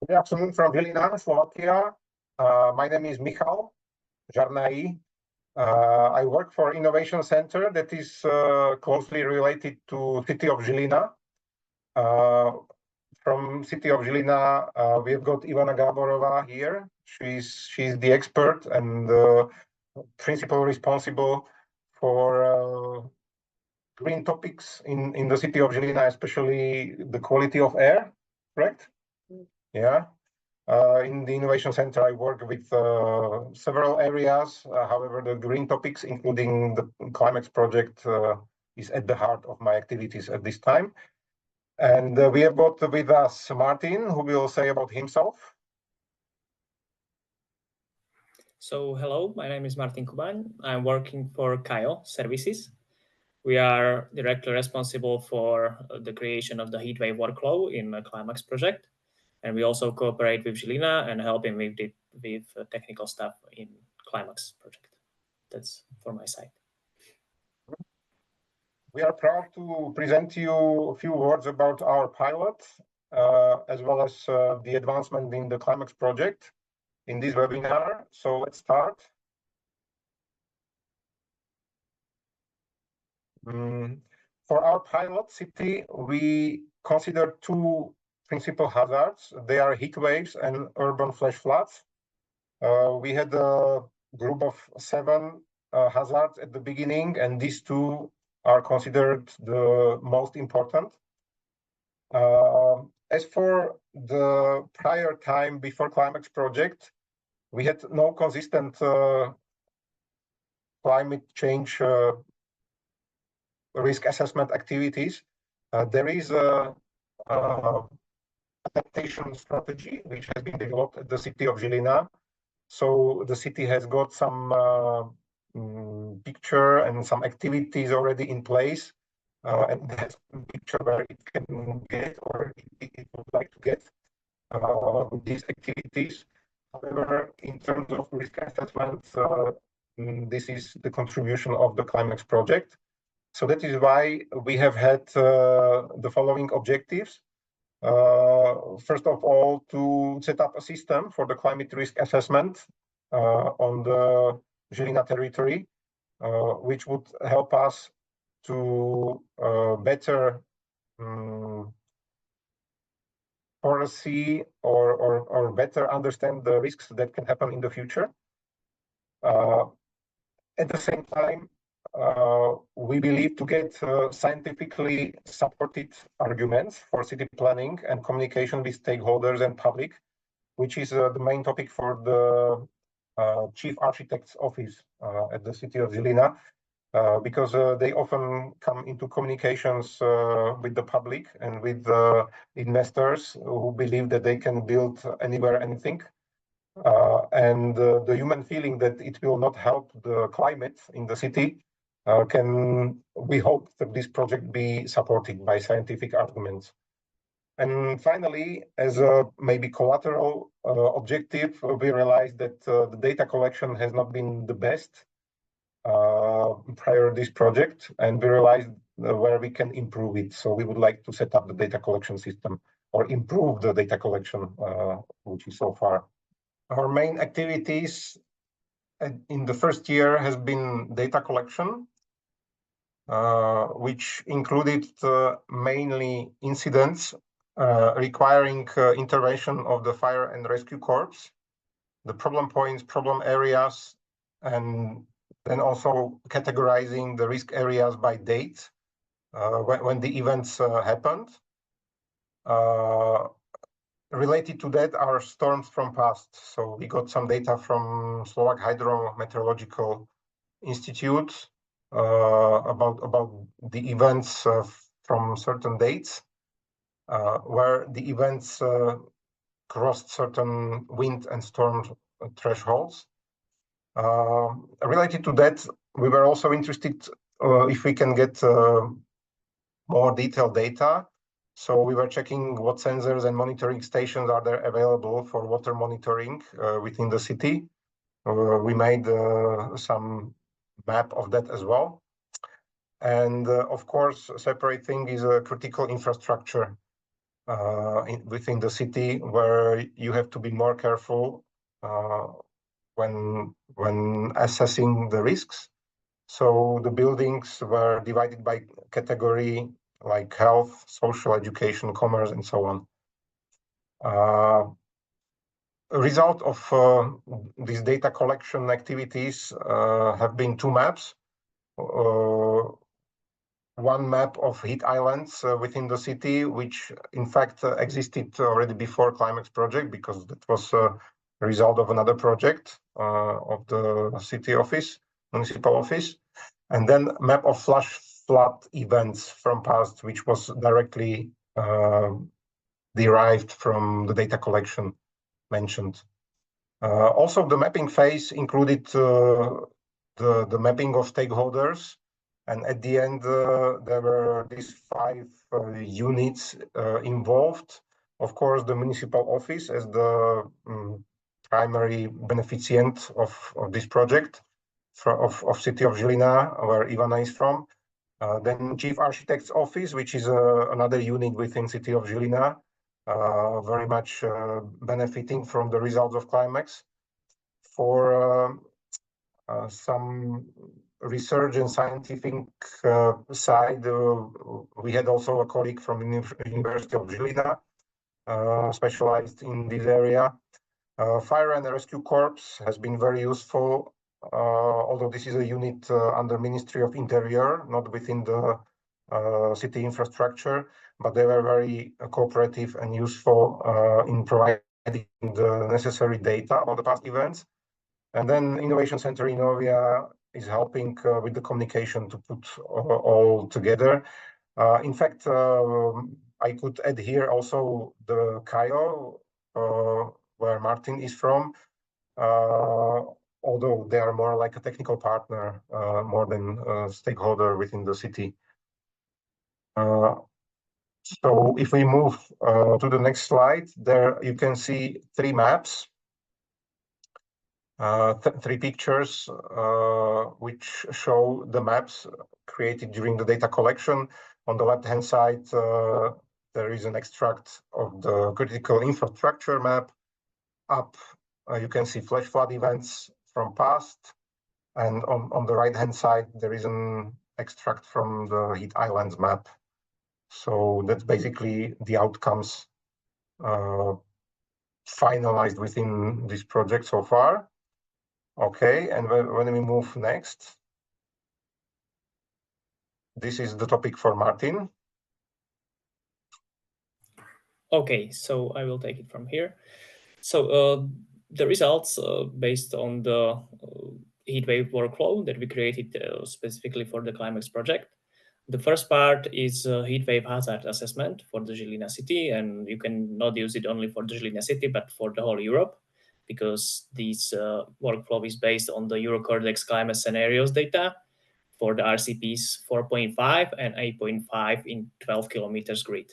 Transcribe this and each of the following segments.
Good afternoon from Žilina, Slovakia. My name is Michal Žarnai. I work for Innovation Center that is closely related to city of Žilina. From city of Žilina, we have got Ivana Gáborová here. She's the expert and principal responsible for green topics in the city of Žilina, especially the quality of air, correct? Yeah. In the Innovation Center, I work with several areas. However, the green topics, including the CLIMAAX project, is at the heart of my activities at this time. And we have got with us Martin, who will say about himself. So, hello, my name is Martin Kubaň. I'm working for KAIO Services. We are directly responsible for the creation of the heatwave workflow in the CLIMAAX project. And we also cooperate with Žilina and help him with technical stuff in CLIMAAX project. That's for my side. We are proud to present you a few words about our pilot, as well as the advancement in the CLIMAAX project in this webinar. So let's start. For our pilot city, we consider two principal hazards. They are heat waves and urban flash floods. We had a group of 7 hazards at the beginning, and these two are considered the most important. As for the prior time before CLIMAAX project, we had no consistent climate change risk assessment activities. There is a adaptation strategy which has been developed at the city of Žilina. So the city has got some picture and some activities already in place, and has a picture where it can get or it would like to get these activities. However, in terms of risk assessment, this is the contribution of the CLIMAAX project. So that is why we have had the following objectives. First of all, to set up a system for the climate risk assessment on the Žilina territory, which would help us to better foresee or better understand the risks that can happen in the future. At the same time, we believe to get scientifically supported arguments for city planning and communication with stakeholders and public, which is the main topic for the Chief Architect's Office at the city of Žilina, because they often come into communications with the public and with the investors who believe that they can build anywhere, anything. And the human feeling that it will not help the climate in the city we hope that this project be supported by scientific arguments. And finally, as a maybe collateral objective, we realized that the data collection has not been the best prior to this project, and we realized where we can improve it. So we would like to set up the data collection system or improve the data collection, which is so far. Our main activities in the first year has been data collection, which included mainly incidents requiring intervention of the fire and rescue corps, the problem points, problem areas, and then also categorizing the risk areas by date when the events happened. Related to that are storms from past. So we got some data from Slovak Hydrometeorological Institute about the events from certain dates where the events crossed certain wind and storm thresholds. Related to that, we were also interested if we can get more detailed data. So we were checking what sensors and monitoring stations are there available for water monitoring within the city. We made some map of that as well. And of course, a separate thing is a critical infrastructure. within the city, where you have to be more careful when assessing the risks. So the buildings were divided by category, like health, social, education, commerce, and so on. A result of these data collection activities have been two maps. One map of heat islands within the city, which in fact existed already before CLIMAAX project, because that was a result of another project of the city office, municipal office. And then map of flash flood events from past, which was directly derived from the data collection mentioned. Also, the mapping phase included the mapping of stakeholders. And at the end, there were these 5 units involved. Of course, the municipal office as the primary beneficient of this project of city of Žilina, where Ivana is from. Then Chief Architect's Office, which is another unit within city of Žilina, very much benefiting from the results of CLIMAAX. For some research and scientific side, we had also a colleague from University of Žilina, specialized in this area. Fire and Rescue Corps has been very useful, although this is a unit under Ministry of Interior, not within the city infrastructure, but they were very cooperative and useful in providing the necessary data about the past events. And then Innovation Center Innovia is helping with the communication to put all together. In fact, I could add here also the CAIO, where Martin is from, although they are more like a technical partner, more than a stakeholder within the city. So if we move to the next slide, there you can see 3 maps. 3 pictures which show the maps created during the data collection. On the left-hand side, there is an extract of the critical infrastructure map. Up, you can see flash flood events from past. And on the right-hand side, there is an extract from the heat islands map. So that's basically the outcomes finalized within this project so far. Okay, and when we move next, this is the topic for Martin. Okay, so I will take it from here. So the results based on the heatwave workflow that we created specifically for the CLIMAAX project. The first part is heatwave hazard assessment for the Žilina city, and you can not use it only for the Žilina city, but for the whole Europe, because this workflow is based on the Eurocordex climate scenarios data for the RCPs 4.5 and 8.5 in 12 kilometers grid.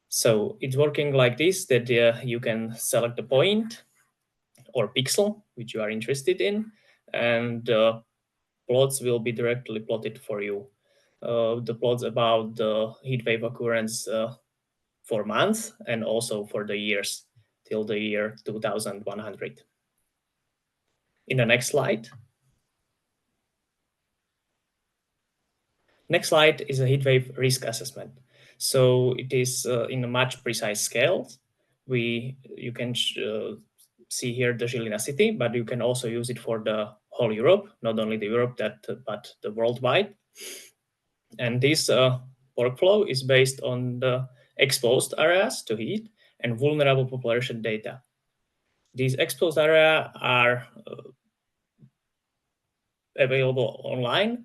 So it's working like this, that you can select the point or pixel which you are interested in, and plots will be directly plotted for you. The plots about the heat wave occurrence for months and also for the years till the year 2100. In the next slide. Next slide is a heat wave risk assessment. So it is in a much precise scale. You can see here the Žilina city, but you can also use it for the whole Europe, not only the Europe but the worldwide. And this workflow is based on the exposed areas to heat and vulnerable population data. These exposed areas are available online.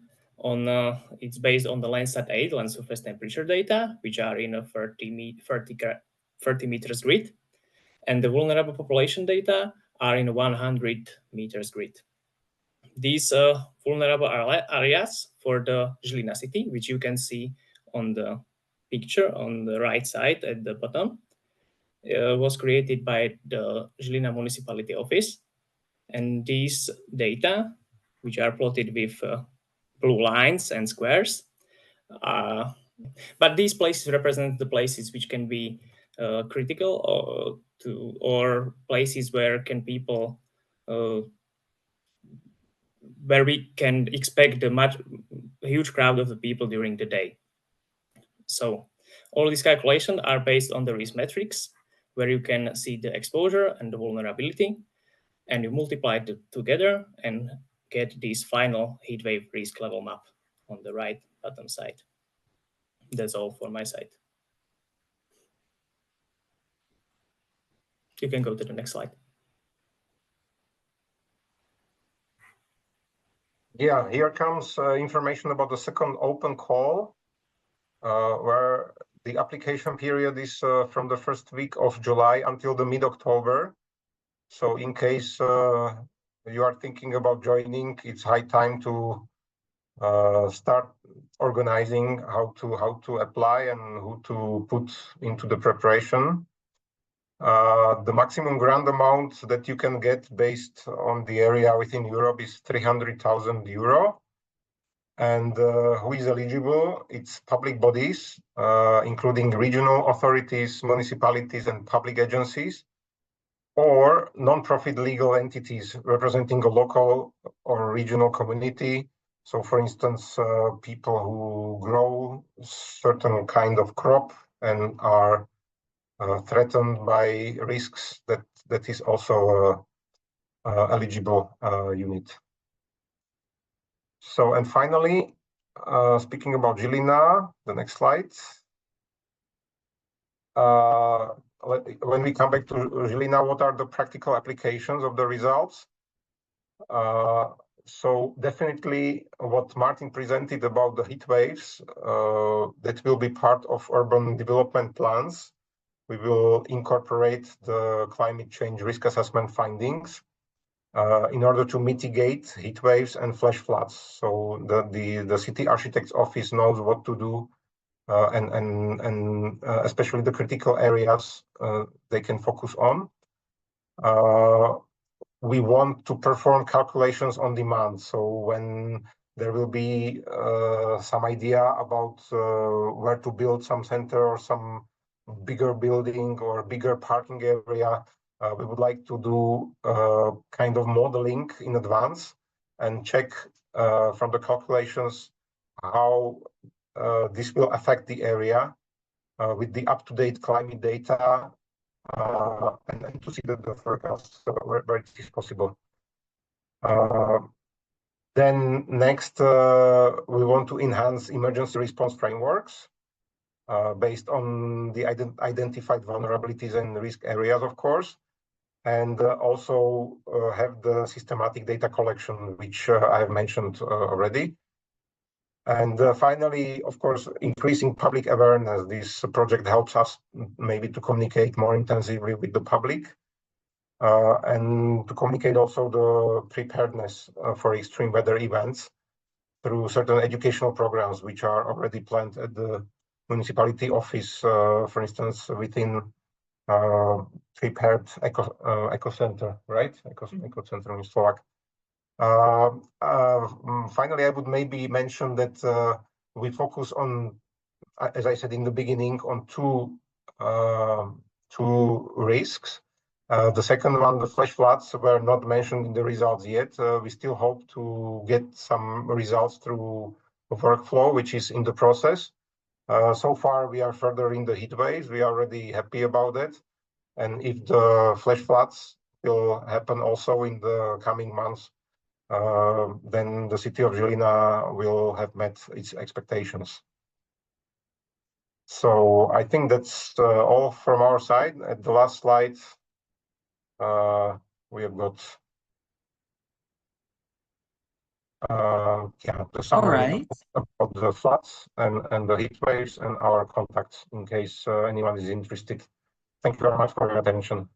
It's based on the Landsat 8 land surface temperature data, which are in a 30 meters grid, and the vulnerable population data are in 100 meters grid. These vulnerable areas for the Žilina city, which you can see on the picture on the right side at the bottom, was created by the Žilina municipality office. And these data, which are plotted with blue lines and squares, But these places represent the places which can be critical or places where people where we can expect a huge crowd of the people during the day. So all these calculations are based on the risk metrics, where you can see the exposure and the vulnerability, and you multiply it together and get this final heat wave risk level map on the right bottom side. That's all for my side. You can go to the next slide. Yeah, here comes information about the second open call, where the application period is from the first week of July until the mid-October. So in case you are thinking about joining, it's high time to start organizing how to apply and who to put into the preparation. The maximum grant amount that you can get based on the area within Europe is 300,000 euro. And who is eligible? It's public bodies, including regional authorities, municipalities, and public agencies, or non-profit legal entities representing a local or regional community. So, for instance, people who grow certain kind of crop and are threatened by risks, that is also eligible unit. So, and finally, speaking about Žilina, the next slide. When we come back to Žilina, what are the practical applications of the results? So definitely what Martin presented about the heat waves, that will be part of urban development plans. We will incorporate the climate change risk assessment findings in order to mitigate heat waves and flash floods. So the city architect's office knows what to do, and especially the critical areas they can focus on. We want to perform calculations on demand. So when there will be some idea about where to build some center or some bigger building or bigger parking area, we would like to do kind of modeling in advance and check from the calculations how this will affect the area with the up-to-date climate data, and to see the forecasts where it is possible. Then next, we want to enhance emergency response frameworks based on the identified vulnerabilities and risk areas, of course, and also have the systematic data collection, which I have mentioned already. And finally, of course, increasing public awareness. This project helps us maybe to communicate more intensively with the public and to communicate also the preparedness for extreme weather events through certain educational programs, which are already planned at the municipality office, for instance, within prepared eco center, right? Eco center in Slovak. Finally, I would maybe mention that we focus on, as I said in the beginning, on two risks. The second one, the flash floods, were not mentioned in the results yet. We still hope to get some results through a workflow, which is in the process. So far, we are further in the heat waves. We are already happy about it. And if the flash floods will happen also in the coming months, then the city of Žilina will have met its expectations. So I think that's all from our side. At the last slide, we have got the summary of the floods and the heat waves and our contacts in case anyone is interested. Thank you very much for your attention.